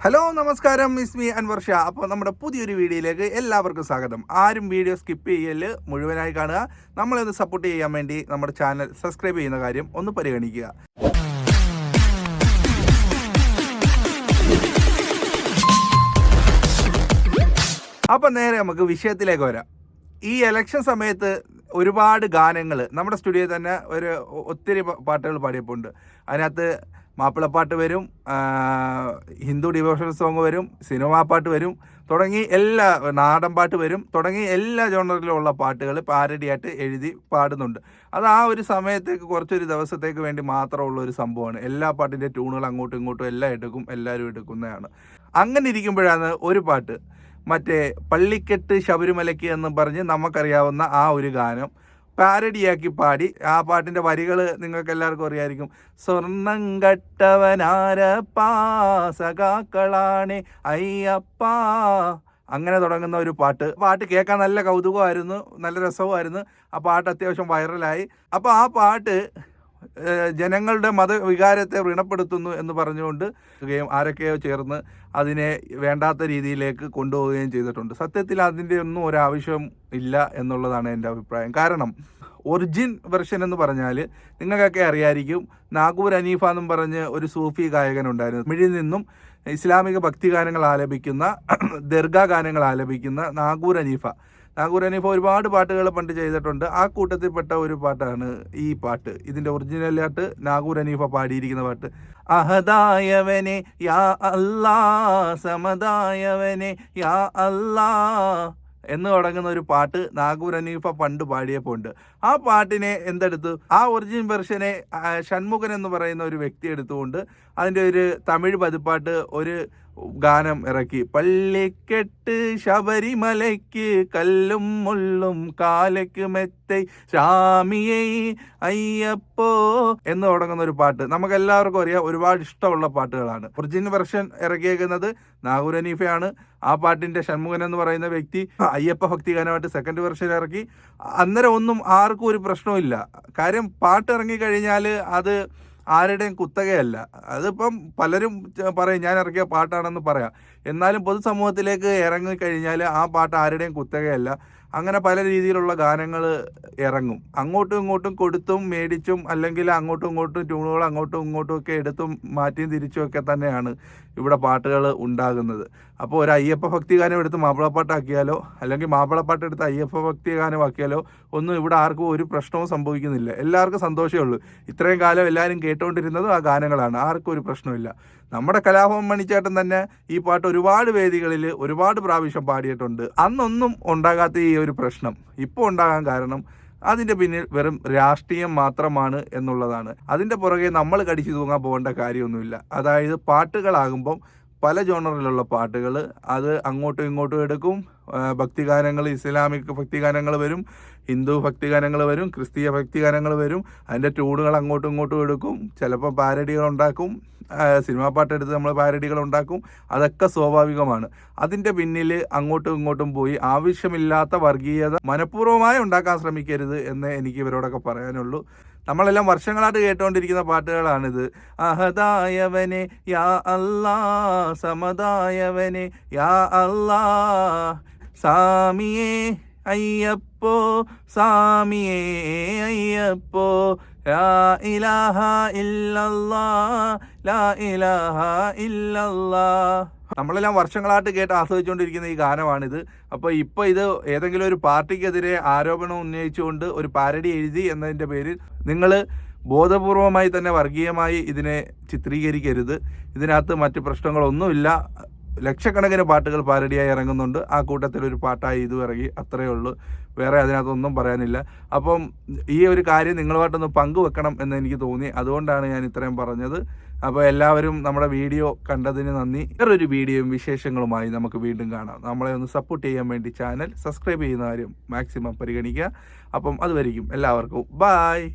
Hello നമസ്കാരം, miss me Anwar Shah. അപ്പോൾ നമ്മുടെ പുതിയൊരു വീഡിയോയിലേക്ക് എല്ലാവർക്കും സ്വാഗതം. ആരും വീഡിയോ സ്കിപ്പ് ചെയ്യല്, മുഴുവനായി കാണുക. നമ്മളെ ഒന്ന് സപ്പോർട്ട് ചെയ്യാൻ വേണ്ടി നമ്മുടെ ചാനൽ സബ്സ്ക്രൈബ് ചെയ്യുന്ന കാര്യം ഒന്ന് പരിഗണിക്കുക. അപ്പം നേരെ നമുക്ക് വിഷയത്തിലേക്ക് വരാം. ഈ ഇലക്ഷൻ സമയത്ത് ഒരുപാട് ഗാനങ്ങൾ നമ്മുടെ സ്റ്റുഡിയോയിൽ തന്നെ ഒത്തിരി പാട്ടുകൾ പാടിയപ്പോണ്ട്. അതിനകത്ത് മാപ്പിളപ്പാട്ട് വരും, ഹിന്ദു ഡിവോഷണൽ സോങ് വരും, സിനിമാ പാട്ട് വരും, തുടങ്ങി എല്ലാ നാടൻ പാട്ട് വരും, തുടങ്ങി എല്ലാ ജോണറിലുള്ള പാട്ടുകൾ പാരഡിയായിട്ട് എഴുതി പാടുന്നുണ്ട്. അത് ആ ഒരു സമയത്തേക്ക് കുറച്ചൊരു ദിവസത്തേക്ക് വേണ്ടി മാത്രമുള്ള ഒരു സംഭവമാണ്. എല്ലാ പാട്ടിൻ്റെ ട്യൂണുകൾ അങ്ങോട്ടും ഇങ്ങോട്ടും എല്ലാം എല്ലാവരും എടുക്കുന്നതാണ്. അങ്ങനെ ഇരിക്കുമ്പോഴാണ് ഒരു പാട്ട്, മറ്റേ പള്ളിക്കെട്ട് ശബരിമലയ്ക്ക് എന്ന് പറഞ്ഞ് നമുക്കറിയാവുന്ന ആ ഒരു ഗാനം പാരഡിയാക്കി പാടി. ആ പാട്ടിൻ്റെ വരികൾ നിങ്ങൾക്ക് എല്ലാവർക്കും അറിയായിരിക്കും. സ്വർണം കട്ടവനാരപ്പാ സഖാക്കളാണ് അയ്യപ്പാ, അങ്ങനെ തുടങ്ങുന്ന ഒരു പാട്ട് കേൾക്കാൻ നല്ല കൗതുകമായിരുന്നു, നല്ല രസവുമായിരുന്നു. ആ പാട്ട് അത്യാവശ്യം വൈറലായി. അപ്പോൾ ആ പാട്ട് ജനങ്ങളുടെ മതവികാരത്തെ വ്രണപ്പെടുത്തുന്നു എന്ന് പറഞ്ഞുകൊണ്ട് ആരൊക്കെയോ ചേർന്ന് അതിനെ വേണ്ടാത്ത രീതിയിലേക്ക് കൊണ്ടുപോവുകയും ചെയ്തിട്ടുണ്ട്. സത്യത്തിൽ അതിൻ്റെ ഒന്നും ഒരാവശ്യം ഇല്ല എന്നുള്ളതാണ് എൻ്റെ അഭിപ്രായം. കാരണം ഒറിജിൻ വെർഷൻ എന്ന് പറഞ്ഞാൽ നിങ്ങൾക്കൊക്കെ അറിയായിരിക്കും, നാഗൂർ ഹനീഫ എന്നും പറഞ്ഞ് ഒരു സൂഫി ഗായകനുണ്ടായിരുന്നു. തമിഴിൽ നിന്നും ഇസ്ലാമിക ഭക്തിഗാനങ്ങൾ ആലപിക്കുന്ന, ദർഗാ ഗാനങ്ങൾ ആലപിക്കുന്ന നാഗൂർ ഹനീഫ ഒരുപാട് പാട്ടുകൾ പണ്ട് ചെയ്തിട്ടുണ്ട്. ആ കൂട്ടത്തിൽപ്പെട്ട ഒരു പാട്ടാണ് ഈ പാട്ട്. ഇതിൻ്റെ ഒറിജിനലായിട്ട് നാഗൂർ ഹനീഫ പാടിയിരിക്കുന്ന പാട്ട്, അഹദായവനെ യാ അല്ലാ സമദായവനെ യാ അല്ലാ എന്ന് തുടങ്ങുന്ന ഒരു പാട്ട് നാഗൂർ ഹനീഫ പണ്ട് പാടിയപ്പോൾ ഉണ്ട്. ആ പാട്ടിനെ എന്തെടുത്തു, ആ ഒറിജിനൽ വെർഷനെ ഷൺമുഖൻ എന്ന് പറയുന്ന ഒരു വ്യക്തി എടുത്തുകൊണ്ട് അതിൻ്റെ ഒരു തമിഴ് പതിപ്പാട്ട് ഒരു ഗാനം ഇറക്കി. പള്ളിക്കെട്ട് ശബരിമലയ്ക്ക് കല്ലും മുള്ളും കാലയ്ക്ക് മെത്തൈ സ്വാമിയേ അയ്യപ്പോ എന്ന് തുടങ്ങുന്ന ഒരു പാട്ട് നമുക്കെല്ലാവർക്കും അറിയാം. ഒരുപാട് ഇഷ്ടമുള്ള പാട്ടുകളാണ്. ഒറിജിനൽ വെർഷൻ ഇറക്കിയേക്കുന്നത് നാഗൂർ ഹനീഫയാണ്. ആ പാട്ടിൻ്റെ ഷൺമുഖൻ എന്ന് പറയുന്ന വ്യക്തി അയ്യപ്പ ഭക്തിഗാനമായിട്ട് സെക്കൻഡ് വെർഷൻ ഇറക്കി. അന്നേരം ഒന്നും ആർക്കും ഒരു പ്രശ്നമില്ല. കാര്യം പാട്ട് ഇറങ്ങിക്കഴിഞ്ഞാൽ അത് ആരുടെയും കുത്തകയല്ല. അതിപ്പം പലരും പറയും ഞാൻ ഇറക്കിയ പാട്ടാണെന്ന് പറയാം. എന്നാലും പൊതുസമൂഹത്തിലേക്ക് ഇറങ്ങിക്കഴിഞ്ഞാൽ ആ പാട്ട് ആരുടെയും കുത്തകയല്ല. അങ്ങനെ പല രീതിയിലുള്ള ഗാനങ്ങൾ ഇറങ്ങും. അങ്ങോട്ടും ഇങ്ങോട്ടും കൊടുത്തും മേടിച്ചും, അല്ലെങ്കിൽ അങ്ങോട്ടും ഇങ്ങോട്ടും ട്യൂണുകൾ അങ്ങോട്ടും ഇങ്ങോട്ടും ഒക്കെ എടുത്തും മാറ്റിയും തിരിച്ചും ഒക്കെ തന്നെയാണ് ഇവിടെ പാട്ടുകൾ ഉണ്ടാകുന്നത്. അപ്പോൾ ഒരു അയ്യപ്പ ഭക്തി ഗാനം എടുത്ത് മാപ്പിളപ്പാട്ടാക്കിയാലോ, അല്ലെങ്കിൽ മാപ്പിളപ്പാട്ട് എടുത്ത് അയ്യപ്പ ഭക്തി ഗാനമാക്കിയാലോ ഒന്നും ഇവിടെ ആർക്കും ഒരു പ്രശ്നവും സംഭവിക്കുന്നില്ല. എല്ലാവർക്കും സന്തോഷമേ ഉള്ളൂ. ഇത്രയും കാലം എല്ലാവരും കേട്ടുകൊണ്ടിരുന്നതും ആ ഗാനങ്ങളാണ്. ആർക്കും ഒരു പ്രശ്നമില്ല. നമ്മുടെ കലാഭവൻ മണിച്ചേട്ടൻ തന്നെ ഈ പാട്ട് ഒരുപാട് വേദികളിൽ ഒരുപാട് പ്രാവശ്യം പാടിയിട്ടുണ്ട്. അന്നൊന്നും ഉണ്ടാകാത്ത ഈ ഒരു പ്രശ്നം ഇപ്പോൾ ഉണ്ടാകാൻ കാരണം അതിൻ്റെ പിന്നിൽ വെറും രാഷ്ട്രീയം മാത്രമാണ് എന്നുള്ളതാണ്. അതിൻ്റെ പുറകെ നമ്മൾ കടിച്ചു തൂങ്ങാൻ പോകേണ്ട കാര്യമൊന്നുമില്ല. അതായത് പാട്ടുകളാകുമ്പം പല ജോണറിലുള്ള പാട്ടുകൾ അത് അങ്ങോട്ടും ഇങ്ങോട്ടും എടുക്കും. ഭക്തിഗാനങ്ങൾ, ഇസ്ലാമിക് ഭക്തിഗാനങ്ങൾ വരും, ഹിന്ദു ഭക്തിഗാനങ്ങൾ വരും, ക്രിസ്തീയ ഭക്തിഗാനങ്ങൾ വരും. അതിൻ്റെ ട്യൂണുകൾ അങ്ങോട്ടും ഇങ്ങോട്ടും എടുക്കും. ചിലപ്പോൾ പാരഡികൾ ഉണ്ടാക്കും. സിനിമാ പാട്ടെടുത്ത് നമ്മൾ പാരഡികൾ ഉണ്ടാക്കും. അതൊക്കെ സ്വാഭാവികമാണ്. അതിൻ്റെ പിന്നിൽ അങ്ങോട്ടും ഇങ്ങോട്ടും പോയി ആവശ്യമില്ലാത്ത വർഗീയത മനഃപൂർവ്വമായി ഉണ്ടാക്കാൻ ശ്രമിക്കരുത് എന്ന് എനിക്ക് ഇവരോടൊക്കെ പറയാനുള്ളൂ. നമ്മളെല്ലാം വർഷങ്ങളായിട്ട് കേട്ടുകൊണ്ടിരിക്കുന്ന പാട്ടുകളാണിത്. അഹദായവനെ യാ അല്ലാ സമദായവനെ യാ അല്ലാ സാമിയേ അയ്യപ്പോ സാമിയേ അയ്യപ്പോ ലാ ഇലാഹ ഇല്ലല്ലാ ലാ ഇലാഹ ഇല്ലല്ലാ. നമ്മളെല്ലാം വർഷങ്ങളായിട്ട് കേട്ട് ആസ്വദിച്ചുകൊണ്ടിരിക്കുന്ന ഈ ഗാനമാണിത്. അപ്പോൾ ഇത് ഏതെങ്കിലും ഒരു പാർട്ടിക്കെതിരെ ആരോപണം ഉന്നയിച്ചുകൊണ്ട് ഒരു പാരഡി എഴുതി എന്നതിൻ്റെ പേരിൽ നിങ്ങൾ ബോധപൂർവമായി തന്നെ വർഗീയമായി ഇതിനെ ചിത്രീകരിക്കരുത്. ഇതിനകത്ത് മറ്റ് പ്രശ്നങ്ങളൊന്നുമില്ല. ലക്ഷക്കണക്കിന് പാട്ടുകൾ പാരഡിയായി ഇറങ്ങുന്നുണ്ട്. ആ കൂട്ടത്തിൽ ഒരു പാട്ടായി ഇതും ഇറങ്ങി, അത്രയേ ഉള്ളൂ. വേറെ അതിനകത്തൊന്നും പറയാനില്ല. അപ്പം ഈ ഒരു കാര്യം നിങ്ങളുമായിട്ടൊന്ന് പങ്കുവെക്കണം എന്ന് എനിക്ക് തോന്നി. അതുകൊണ്ടാണ് ഞാൻ ഇത്രയും പറഞ്ഞത്. അപ്പോൾ എല്ലാവരും നമ്മുടെ വീഡിയോ കണ്ടതിന് നന്ദി. വേറൊരു വീഡിയോയും വിശേഷങ്ങളുമായി നമുക്ക് വീണ്ടും കാണാം. നമ്മളെ ഒന്ന് സപ്പോർട്ട് ചെയ്യാൻ വേണ്ടി ചാനൽ സബ്സ്ക്രൈബ് ചെയ്യുന്ന കാര്യം മാക്സിമം പരിഗണിക്കുക. അപ്പം അതുവരെയും എല്ലാവർക്കും ബായ്.